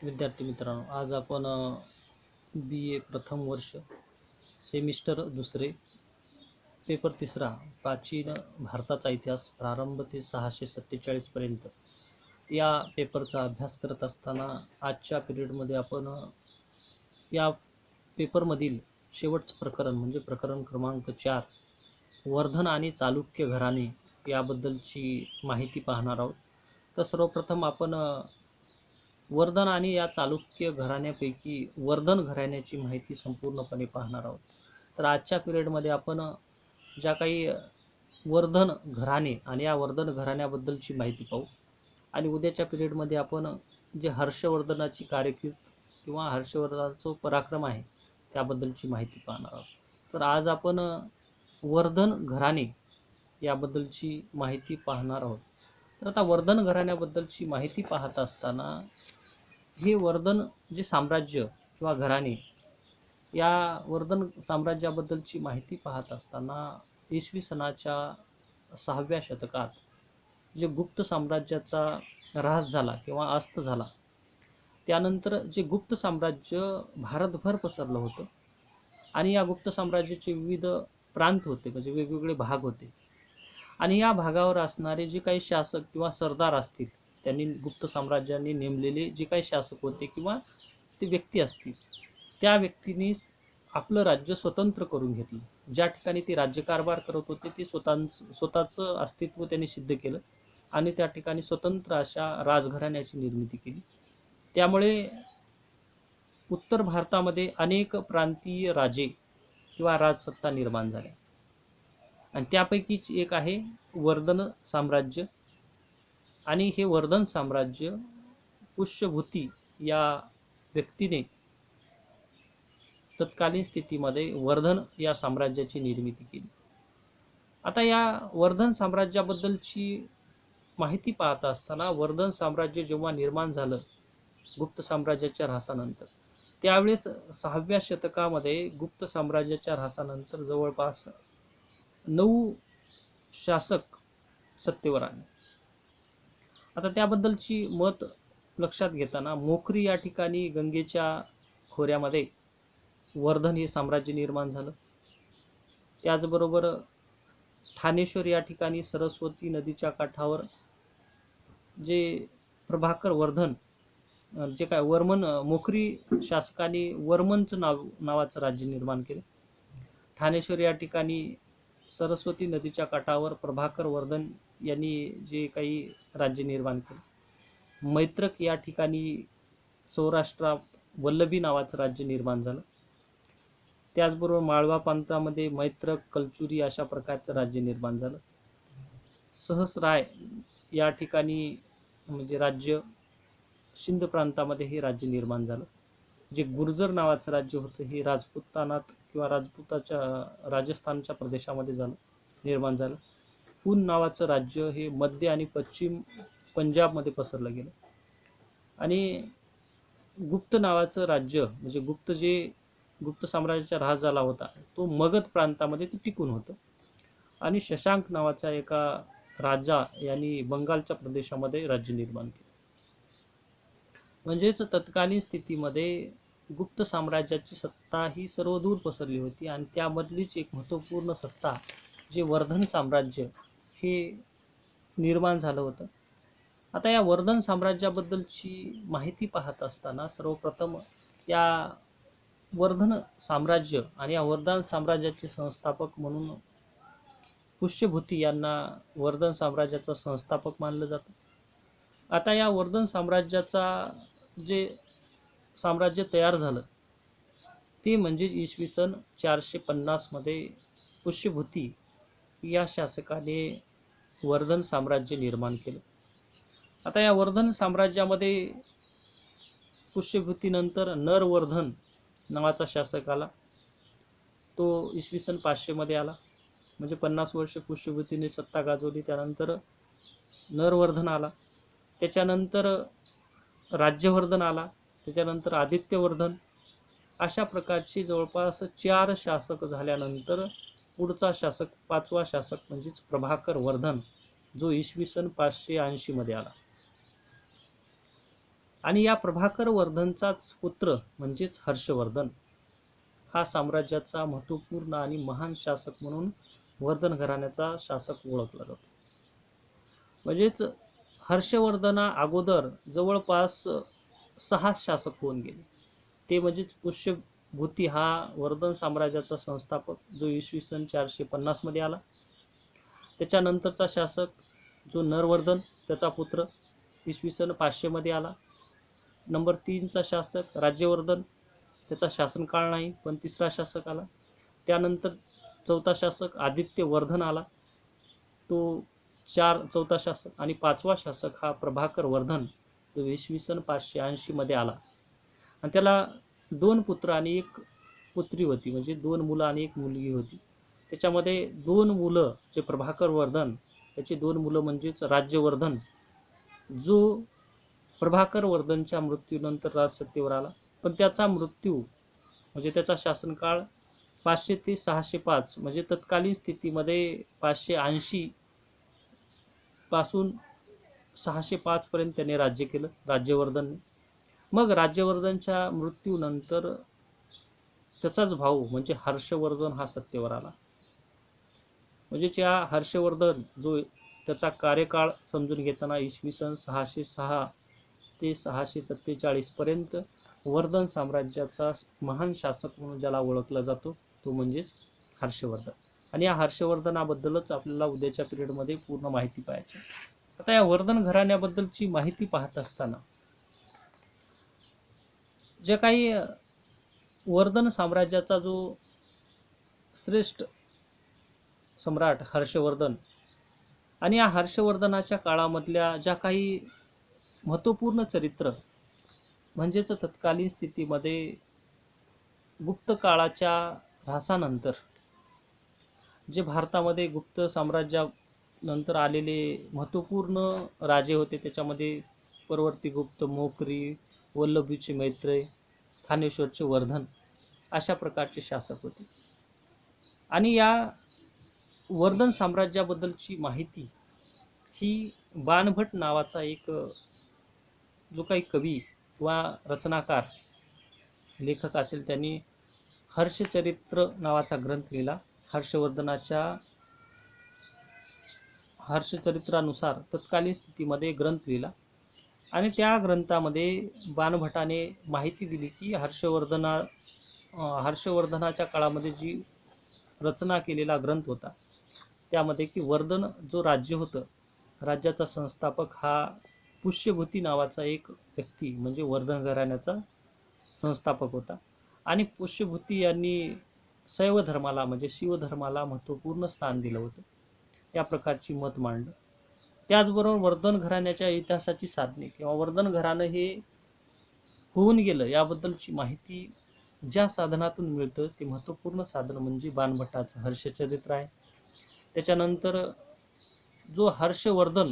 विद्यार्थी मित्रांनो, आज आपण बी ए प्रथम वर्ष सेमिस्टर दुसरे पेपर तिसरा प्राचीन भारताचा इतिहास प्रारंभ ते 647 पर्यंत या पेपरचा अभ्यास करत असताना आजच्या पिरियडमध्ये आपण या पेपरमधील शेवटचं प्रकरण म्हणजे प्रकरण क्रमांक 4 वर्धन आणि चालुक्य घराणे याबद्दलची माहिती पाहणार आहोत. तर सर्वप्रथम आपण वर्धन आणि या चालुक्य घराण्यापैकी वर्धन घराण्याची माहिती संपूर्णपणे पाहणार आहोत. तर आजच्या पिरियडमध्ये आपण ज्या काही वर्धन घराणे आणि या वर्धन घराण्याबद्दलची माहिती पाहू आणि उद्याच्या पिरियडमध्ये आपण जे हर्षवर्धनाची कारकीर्द किंवा हर्षवर्धनाचा पराक्रम आहे त्याबद्दलची माहिती पाहणार आहोत. तर आज आपण वर्धन घराणे याबद्दलची माहिती पाहणार आहोत. तर आता वर्धन घराण्याबद्दलची माहिती पाहत असताना हे वर्धन जे साम्राज्य किंवा घराणे या वर्धन साम्राज्याबद्दलची माहिती पाहत असताना इसवी सनाच्या 6व्या शतकात जे गुप्त साम्राज्याचा ऱ्हास झाला किंवा अस्त झाला, त्यानंतर जे गुप्त साम्राज्य भारतभर पसरलं होतं आणि या गुप्त साम्राज्याचे विविध प्रांत होते, म्हणजे वेगवेगळे भाग होते आणि या भागावर असणारे जे काही शासक किंवा सरदार असतील, त्यांनी गुप्त साम्राज्याने नेमलेले जे काही शासक होते किंवा ते व्यक्ती असतील, त्या व्यक्तींनी आपलं राज्य स्वतंत्र करून घेतलं. ज्या ठिकाणी ते राज्यकारभार करत होते ते स्वतःचं अस्तित्व त्यांनी सिद्ध केलं आणि त्या ठिकाणी स्वतंत्र अशा राजघराण्याची निर्मिती केली. त्यामुळे उत्तर भारतामध्ये अनेक प्रांतीय राजे किंवा राजसत्ता निर्माण झाल्या आणि त्यापैकीच एक आहे वर्धन साम्राज्य. आणि हे वर्धन साम्राज्य पुष्यभूती या व्यक्तीने तत्कालीन स्थितीमध्ये वर्धन या साम्राज्याची निर्मिती केली. आता या वर्धन साम्राज्याबद्दलची माहिती पाहत असताना वर्धन साम्राज्य जेव्हा निर्माण झालं गुप्त साम्राज्याच्या ऱ्हासानंतर, त्यावेळेस 6व्या शतकामध्ये गुप्त साम्राज्याच्या ऱ्हासानंतर जवळपास 9 शासक सत्तेवर आले. आता त्याबद्दलची मत लक्षात घेताना मोखरी या ठिकाणी गंगेच्या खोऱ्यामध्ये वर्धन हे साम्राज्य निर्माण झालं. त्याचबरोबर ठाणेश्वर या ठिकाणी सरस्वती नदीच्या काठावर जे प्रभाकर वर्धन जे काय वर्मन मोखरी शासकाने वर्मनचं नावाचं राज्य निर्माण केलं. ठाणेश्वर या ठिकाणी सरस्वती नदीच्या काठावर प्रभाकर वर्धन यांनी जे काही राज्य निर्माण केलं. मैत्रक या ठिकाणी सौराष्ट्रात वल्लभी नावाचं राज्य निर्माण झालं. त्याचबरोबर माळवा प्रांतामध्ये मैत्रक कलचुरी अशा प्रकारचं राज्य निर्माण झालं. सहसराय या ठिकाणी म्हणजे राज्य सिंध प्रांतामध्ये हे राज्य निर्माण झालं. जे गुर्जर नावाचं राज्य होतं हे राजपुतानात किंवा राजपुताच्या राजस्थानच्या प्रदेशामध्ये निर्माण झालं. पून नावाचं राज्य हे मध्य आणि पश्चिम पंजाबमध्ये पसरलं गेलं आणि गुप्त नावाचं राज्य म्हणजे गुप्त साम्राज्याचा ऱ्हास झाला होता तो मगध प्रांतामध्ये ते टिकून होतं आणि शशांक नावाचा एका राजा यांनी बंगालच्या प्रदेशामध्ये राज्य निर्माण केलं. म्हणजेच तत्कालीन स्थितीमध्ये गुप्त साम्राज्याची सत्ता ही सर्वदूर पसरली होती आणि त्यामधलीच एक महत्त्वपूर्ण सत्ता जे वर्धन साम्राज्य हे निर्माण झालं होतं. आता या वर्धन साम्राज्याबद्दलची माहिती पाहत असताना सर्वप्रथम या वर्धन साम्राज्य आणि या वर्धन साम्राज्याचे संस्थापक म्हणून पुष्यभूती यांना वर्धन साम्राज्याचा संस्थापक मानलं जातं. आता या वर्धन साम्राज्याचा जे साम्राज्य तयार झालं ते म्हणजे इसवी सन 450 मध्ये पुष्यभूती या शासकाने वर्धन साम्राज्य निर्माण केलं. आता या वर्धन साम्राज्यामध्ये पुष्यभूतीनंतर नरवर्धन नावाचा शासक आला. तो इसवी सन 500 मध्ये आला. म्हणजे 50 वर्ष पुष्यभूतीने सत्ता गाजवली. त्यानंतर नरवर्धन आला. त्याच्यानंतर राज्यवर्धन आला. त्याच्यानंतर आदित्यवर्धन. अशा प्रकारचे जवळपास 4 शासक झाल्यानंतर पुढचा शासक 5वा शासक म्हणजेच प्रभाकर वर्धन जो इसवी सन 580 मध्ये आला. आणि या प्रभाकर वर्धनचाच पुत्र म्हणजेच हर्षवर्धन हा साम्राज्याचा महत्त्वपूर्ण आणि महान शासक म्हणून वर्धन घराण्याचा शासक ओळखला जातो. म्हणजेच हर्षवर्धना अगोदर जवळपास 6 शासक होऊन गेले. ते म्हणजेच पुष्यभूती हा वर्धन साम्राज्याचा संस्थापक जो इसवी सन 450 मध्ये आला. त्याच्यानंतरचा शासक जो नरवर्धन त्याचा पुत्र इसवी सन 500 मध्ये आला. नंबर 3चा शासक राज्यवर्धन, त्याचा शासनकाळ नाही पण तिसरा शासक आला. त्यानंतर चौथा शासक आदित्यवर्धन आला, तो चौथा शासक. आणि 5वा शासक हा प्रभाकर वर्धन जो इसवी सन 580 मध्ये आला. आणि त्याला 2 पुत्र आणि 1 पुत्री होती, म्हणजे 2 मुलं आणि 1 मुलगी होती. त्याच्यामध्ये 2 मुलं जे प्रभाकर वर्धन त्याची 2 मुलं म्हणजेच राज्यवर्धन जो प्रभाकर वर्धनच्या मृत्यूनंतर राजसत्तेवर आला, पण त्याचा मृत्यू म्हणजे त्याचा शासनकाळ 500 ते 605 म्हणजे तत्कालीन स्थितीमध्ये 580 पासून 605 पर्यंत त्याने राज्य केलं राज्यवर्धनने. मग राज्यवर्धनच्या मृत्यूनंतर त्याचाच भाऊ म्हणजे हर्षवर्धन हा सत्तेवर आला. म्हणजे त्या हर्षवर्धन जो त्याचा कार्यकाळ समजून घेताना इसवी सन 606 ते 647 पर्यंत वर्धन साम्राज्याचा महान शासक म्हणून ज्याला ओळखला जातो तो म्हणजेच हर्षवर्धन. आणि या हर्षवर्धनाबद्दलच आपल्याला उद्याच्या पिरियडमध्ये पूर्ण माहिती पाहायची. आता या वर्धन घराण्याबद्दलची माहिती पाहत असताना जे काही वर्धन साम्राज्याचा जो श्रेष्ठ सम्राट हर्षवर्धन आणि या हर्षवर्धनाच्या काळामधल्या ज्या काही महत्त्वपूर्ण चरित्र म्हणजेच तत्कालीन स्थितीमध्ये गुप्त काळाच्या ऱ्हासानंतर जे भारतामध्ये गुप्त साम्राज्यानंतर आलेले महत्त्वपूर्ण राजे होते, त्याच्यामध्ये परवर्ती गुप्त, मोकरी, वल्लभीचे मैत्रेय, थानेश्वरचे वर्धन अशा प्रकारचे शासक होते. आणि या वर्धन साम्राज्याबद्दलची माहिती ही बाणभट नावाचा एक जो काही कवी किंवा रचनाकार लेखक असेल त्यांनी हर्षचरित्र नावाचा ग्रंथ लिहिला. हर्षचरित्रानुसार तत्कालीन स्थितीमध्ये ग्रंथ लिहिला. आणि त्या ग्रंथामध्ये बाणभटाने माहिती दिली की हर्षवर्धनाच्या काळामध्ये जी रचना केलेला ग्रंथ होता त्यामध्ये की वर्धन जो राज्य होतं, राज्याचा संस्थापक हा पुष्यभूती नावाचा एक व्यक्ती म्हणजे वर्धन घराण्याचा संस्थापक होता. आणि पुष्यभूती यांनी शैव धर्माला म्हणजे शिवधर्माला महत्त्वपूर्ण स्थान दिलं होतं, या प्रकारची मत मांडलं. त्याचबरोबर वर्धन घराण्याच्या इतिहासाची साधने किंवा वर्धन घराणं हे होऊन गेलं याबद्दलची माहिती ज्या साधनातून मिळतं ते महत्त्वपूर्ण साधन म्हणजे बाणभटाचं हर्षचरित्र आहे. त्याच्यानंतर जो हर्षवर्धन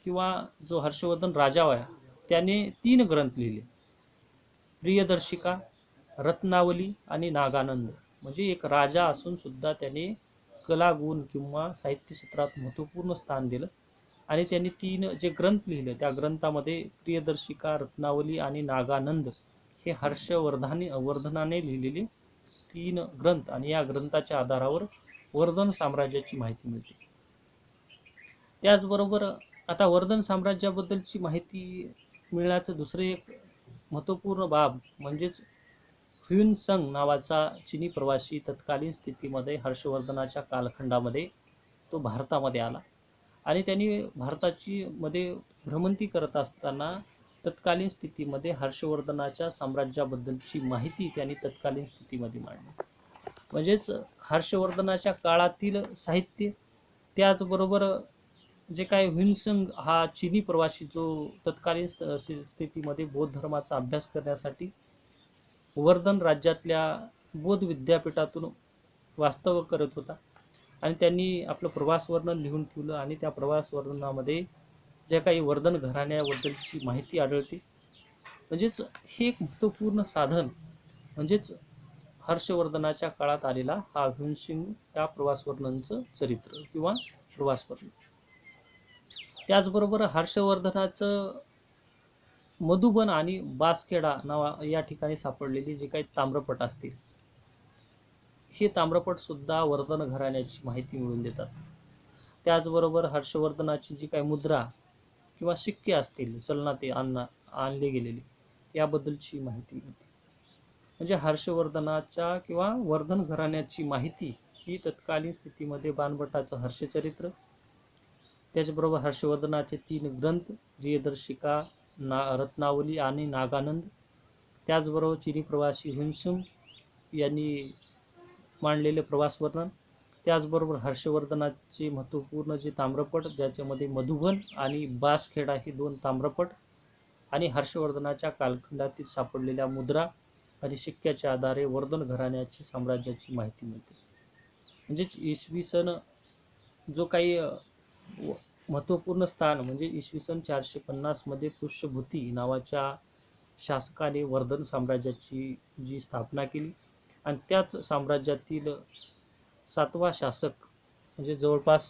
किंवा जो हर्षवर्धन राजा आहे त्याने 3 ग्रंथ लिहिले, प्रियदर्शिका, रत्नावली आणि नागानंद. म्हणजे एक राजा असून सुद्धा त्याने कलागुण किंवा साहित्य क्षेत्रात महत्त्वपूर्ण स्थान दिलं. आणि त्यांनी 3 जे ग्रंथ लिहिले त्या ग्रंथामध्ये प्रियदर्शिका, रत्नावली आणि नागानंद हे हर्षवर्धनाने लिहिलेले 3 ग्रंथ. आणि या ग्रंथाच्या आधारावर वर्धन साम्राज्याची माहिती मिळते. त्याचबरोबर आता वर्धन साम्राज्याबद्दलची माहिती मिळण्याचं दुसरे एक महत्त्वपूर्ण बाब म्हणजेच ह्युनसंग नावाचा चिनी प्रवासी तत्कालीन स्थितीमध्ये हर्षवर्धनाच्या कालखंडामध्ये तो भारतामध्ये आला. आणि त्यांनी भारताची मध्ये भ्रमंती करत असताना तत्कालीन स्थितीमध्ये हर्षवर्धनाच्या साम्राज्याबद्दलची माहिती त्यांनी तत्कालीन स्थितीमध्ये मांडली. म्हणजेच हर्षवर्धनाच्या काळातील साहित्य, त्याचबरोबर जे काही ह्युनसंग हा चिनी प्रवासी जो तत्कालीन स्थितीमध्ये बौद्ध धर्माचा अभ्यास करण्यासाठी वर्धन राज्यातल्या बौद्ध विद्यापीठातून वास्तव्य करत होता. आणि त्यांनी आपलं प्रवास वर्णन लिहून ठेवलं. आणि त्या प्रवास वर्णनामध्ये जे काही वर्धन घराण्याबद्दलची माहिती आढळते. म्हणजेच हे एक महत्त्वपूर्ण साधन म्हणजेच हर्षवर्धनाच्या काळात आलेला हा ह्युनसिंग या प्रवास वर्णनचं चरित्र किंवा प्रवास वर्णन. त्याचबरोबर हर्षवर्धनाचं मधुबन आणि बासखेडा नावा या ठिकाणी सापडलेली जी काही ताम्रपट असतील, हे ताम्रपट सुद्धा वर्धन घराण्याची माहिती मिळवून देतात. त्याचबरोबर हर्षवर्धनाची जी काही मुद्रा किंवा शिक्के असतील चलनात आणले गेलेले, याबद्दलची माहिती मिळते. म्हणजे हर्षवर्धनाच्या किंवा वर्धन घराण्याची माहिती ही तत्कालीन स्थितीमध्ये बाणभट्टाचं हर्षचरित्र, त्याचबरोबर हर्षवर्धनाचे 3 ग्रंथ प्रियदर्शिका, रत्नावली आणि नागानंद, त्याचबरोबर चिनी प्रवासी हुनसुम यांनी मांडलेले प्रवास वर्णन, त्याचबरोबर हर्षवर्धनाचे महत्त्वपूर्ण जे ताम्रपट ज्याच्यामध्ये मधुबन आणि बासखेडा ही 2 ताम्रपट आणि हर्षवर्धनाच्या कालखंडातील सापडलेल्या मुद्रा आणि शिक्क्याच्या आधारे वर्धन घराण्याची साम्राज्याची माहिती मिळते. म्हणजेच इसवी सन जो काही महत्त्वपूर्ण स्थान म्हणजे इसवी सन 450 मध्ये पुष्यभूती नावाच्या शासकाने वर्धन साम्राज्याची जी स्थापना केली आणि त्याच साम्राज्यातील 7वा शासक म्हणजे जवळपास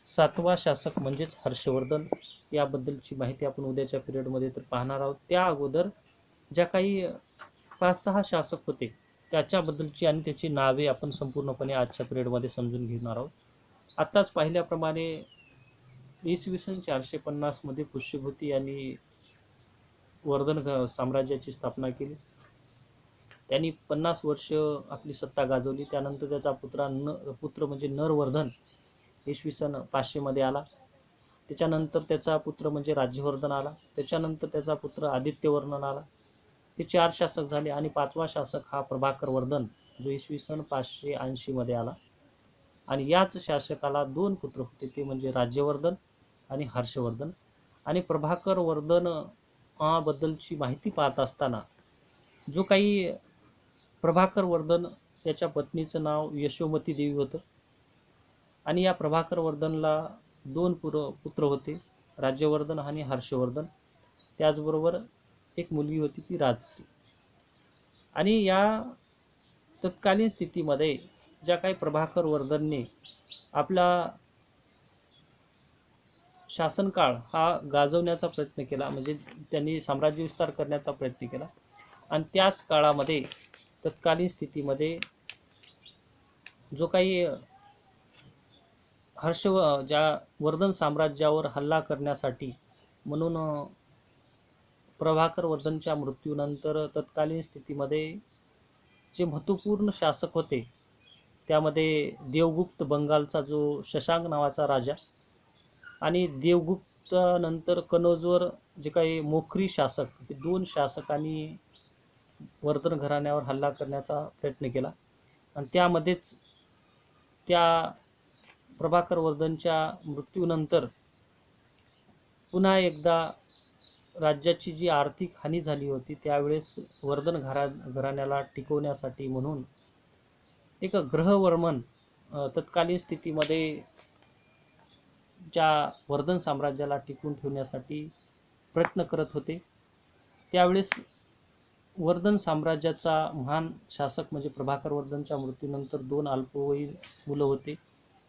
7वा शासक म्हणजेच हर्षवर्धन, याबद्दलची माहिती आपण उद्याच्या पिरियडमध्ये तर पाहणार आहोत. त्या अगोदर ज्या काही 5-6 शासक होते त्याच्याबद्दलची आणि त्याची नावे आपण संपूर्णपणे आजच्या पिरियडमध्ये समजून घेणार आहोत. आत्ताच पाहिल्याप्रमाणे इसवी सन 450 मध्ये पुष्यभूती यांनी वर्धन साम्राज्याची स्थापना केली. त्यांनी 50 वर्ष आपली सत्ता गाजवली. त्यानंतर त्याचा पुत्र म्हणजे नरवर्धन इसवी सन 500 मध्ये आला. त्याच्यानंतर त्याचा पुत्र म्हणजे राज्यवर्धन आला. त्याच्यानंतर त्याचा पुत्र आदित्यवर्धन आला. हे 4 शासक झाले आणि 5वा शासक हा प्रभाकर वर्धन जो इसवी सन 580 मध्ये आला. आणि याच शासकाला 2 पुत्र होते, ते म्हणजे राज्यवर्धन आणि हर्षवर्धन. आणि प्रभाकर वर्धन बद्दलची माहिती पाहत असताना जो काही प्रभाकर वर्धन त्याच्या पत्नीचं नाव यशोमती देवी होतं आणि या प्रभाकर वर्धनला 2 पुत्र होते, राज्यवर्धन आणि हर्षवर्धन. त्याचबरोबर एक मुलगी होती ती राजश्री. आणि या तत्कालीन स्थितीमध्ये ज्या काही प्रभाकर वर्धनने आपला शासनकाळ हा गाजवण्याचा प्रयत्न केला, म्हणजे त्यांनी साम्राज्य विस्तार करण्याचा प्रयत्न केला. आणि त्याच काळामध्ये तत्कालीन स्थितीमध्ये जो काही ज्या वर्धन साम्राज्यावर हल्ला करण्यासाठी म्हणून प्रभाकर वर्धनच्या मृत्यूनंतर तत्कालीन स्थितीमध्ये जे महत्त्वपूर्ण शासक होते त्यामध्ये देवगुप्त बंगालचा जो शशांक नावाचा राजा आणि देवगुप्त नंतर कनौजवर जे काही मोखरी शासक, हे 2 शासकांनी वर्धन घराण्यावर हल्ला करण्याचा प्रयत्न केला. आणि त्यामध्येच त्या प्रभाकर वर्धनच्या मृत्यूनंतर पुन्हा एकदा राज्याची जी आर्थिक हानी झाली होती त्यावेळेस वर्धन घराण्याला टिकवण्यासाठी म्हणून एक ग्रहवर्मन तत्कालीन स्थितीमध्ये ज्या वर्धन साम्राज्याला टिकवून ठेवण्यासाठी प्रयत्न करत होते. त्यावेळेस वर्धन साम्राज्याचा महान शासक म्हणजे प्रभाकर वर्धनच्या मृत्यूनंतर 2 अल्पवयीन मुलं होते,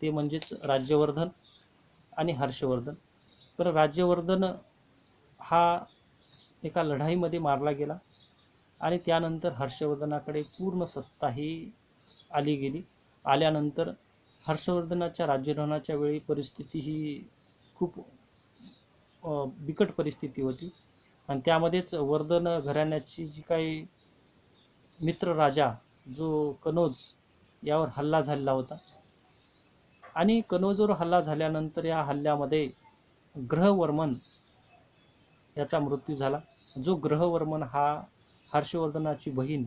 ते म्हणजेच राज्यवर्धन आणि हर्षवर्धन. तर राज्यवर्धन हा एका लढाईमध्ये मारला गेला आणि त्यानंतर हर्षवर्धनाकडे पूर्ण सत्ता ही आली गेली. आल्यानंतर हर्षवर्धनाच्या राज्यारोहणाच्या वेळी परिस्थिती ही खूप बिकट परिस्थिती होती आणि त्यामध्येच वर्धन घराण्याची जी काही मित्र राजा जो कनौज यावर हल्ला झालेला होता आणि कनौजवर हल्ला झाल्यानंतर या हल्ल्यामध्ये ग्रहवर्मन याचा मृत्यू झाला. जो ग्रहवर्मन हा हर्षवर्धनाची बहीण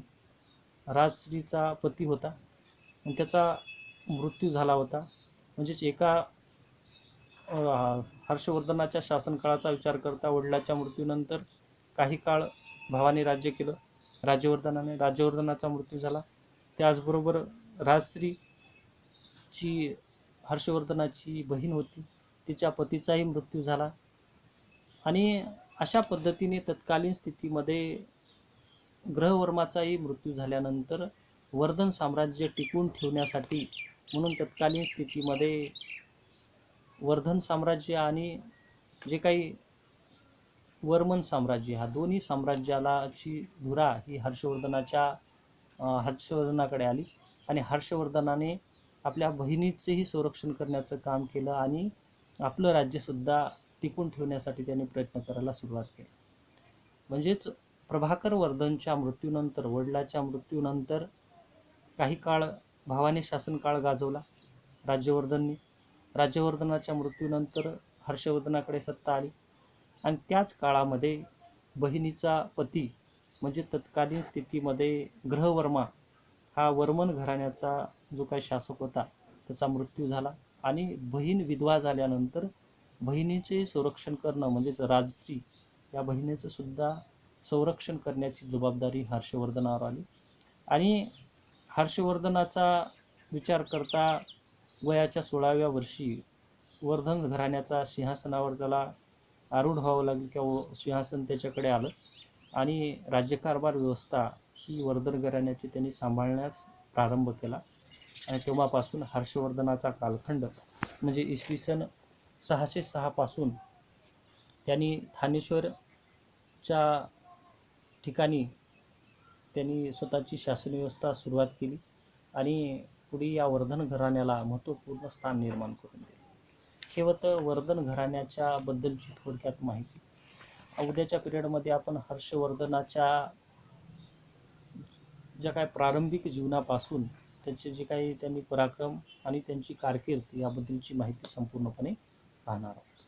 राजश्रीचा पती होता आणि त्याचा मृत्यू झाला होता. म्हणजेच एका हर्षवर्धनाच्या शासनकाळाचा विचार करता वडिलाच्या मृत्यूनंतर काही काळ भावाने राज्य केलं राज्यवर्धनाने, राज्यवर्धनाचा मृत्यू झाला. त्याचबरोबर राजश्री जी हर्षवर्धनाची बहीण होती तिच्या पतीचाही मृत्यू झाला. आणि अशा पद्धतीने तत्कालीन स्थितीमध्ये ग्रहवर्माचाही मृत्यू झाल्यानंतर वर्धन साम्राज्य टिकवून ठेवण्यासाठी म्हणून तत्कालीन स्थितीमध्ये वर्धन साम्राज्य आणि जे काही वर्मन साम्राज्य, ह्या दोन्ही साम्राज्यालाची धुरा ही हर्षवर्धनाकडे आली आणि हर्षवर्धनाने आपल्या बहिणीचेही संरक्षण करण्याचं काम केलं आणि आपलं राज्यसुद्धा टिकून ठेवण्यासाठी त्यांनी प्रयत्न करायला सुरुवात केली. म्हणजेच प्रभाकर वर्धनच्या मृत्यूनंतर, वडिलाच्या मृत्यूनंतर काही काळ भावाने शासनकाळ गाजवला राज्यवर्धनने. राज्यवर्धनाच्या मृत्यूनंतर हर्षवर्धनाकडे सत्ता आली आणि त्याच काळामध्ये बहिणीचा पती म्हणजे तत्कालीन स्थितीमध्ये ग्रहवर्मा हा वर्मन घराण्याचा जो काही शासक होता त्याचा मृत्यू झाला आणि बहीण विधवा झाल्यानंतर बहिणीचे संरक्षण करणं म्हणजेच राजश्री या बहिणीचं सुद्धा संरक्षण करण्याची जबाबदारी हर्षवर्धनावर आली. आणि हर्षवर्धनाचा विचार करता वयाच्या 16व्या वर्षी वर्धन घराण्याचा सिंहासनावर त्याला आरूढ व्हावं लागलं किंवा सिंहासन त्याच्याकडे आलं आणि राज्यकारभार व्यवस्था ही वर्धन घराण्याची त्यांनी सांभाळण्यास प्रारंभ केला. आणि तेव्हापासून हर्षवर्धनाचा कालखंड म्हणजे इसवी 606 पासून त्यांनी थानेश्वरच्या ठिकाणी त्यांनी स्वतःची शासन व्यवस्था सुरुवात केली आणि पुढे या वर्धन घराण्याला महत्त्वपूर्ण स्थान निर्माण करून दिले. हे होतं वर्धन घराण्याच्या बद्दलची थोडक्यात माहिती. उद्याच्या पिरियडमध्ये आपण हर्षवर्धनाच्या ज्या काही प्रारंभिक जीवनापासून त्यांचे जे काही त्यांनी पराक्रम आणि त्यांची कारकीर्द याबद्दलची माहिती संपूर्णपणे पाहणार आहोत.